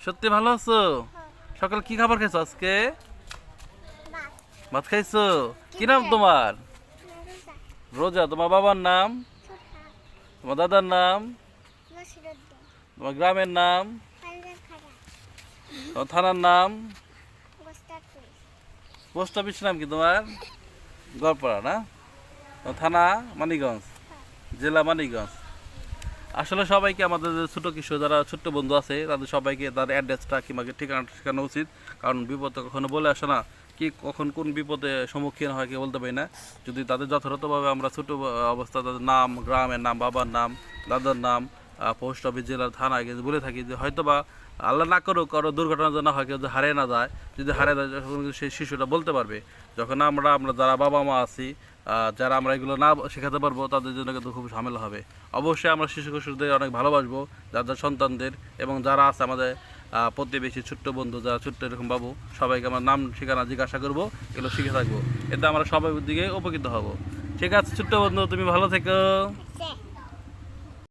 সত্যি ভালো আছো? সকাল কি খাবার খাইছো আজকে? ভাত খাইছো? কি নাম তোমার? রোজা। তোমার বাবার নাম? তোমার দাদার নাম? তোমার গ্রামের নাম? তোমার থানার নাম? পোস্ট অফিস নাম কি তোমার? গড়পাড়া না? তোমার থানা মানিকগঞ্জ, জেলা মানিকগঞ্জ। আসলে সবাইকে আমাদের যে ছোট কিশোর যারা ছোট্ট বন্ধু আছে তাদের সবাইকে তার অ্যাড্রেসটা কিংবা ঠিকানাটা শেখানো উচিত। কারণ বিপদ কখনো বলে আসে না, কি কখন কোন বিপদে সম্মুখীন হয় কে বলতে পারি না। যদি তাদের যথাযথভাবে আমরা ছোট অবস্থা তাদের নাম, গ্রামের নাম, বাবার নাম, দাদার নাম, পোস্ট অফিস, জেলার থানায় গিয়ে বলে থাকি যে হয়তো বা আল্লাহ না করুক কারো দুর্ঘটনা যেন হয়, কেউ যদি হারিয়ে না যায়। যদি হারিয়ে যায় তখন কিন্তু সেই শিশুটা বলতে পারবে। যখন আমরা যারা বাবা মা আছি, যারা আমরা এগুলো না শেখাতে পারবো তাদের জন্য কিন্তু খুব ঝামেলা হবে। অবশ্যই আমরা শিশু কিশোরদের অনেক ভালোবাসবো, যাদের সন্তানদের, এবং যারা আছে আমাদের প্রতিবেশী ছোট্ট বন্ধু যারা ছোট্ট এরকম বাবু, সবাইকে আমার নাম ঠিকানা জিজ্ঞাসা করবো, এগুলো শিখে থাকবো। এতে আমরা সবাই দিকে উপকৃত হব। ঠিক আছে ছোট্ট বন্ধু, তুমি ভালো থেকো।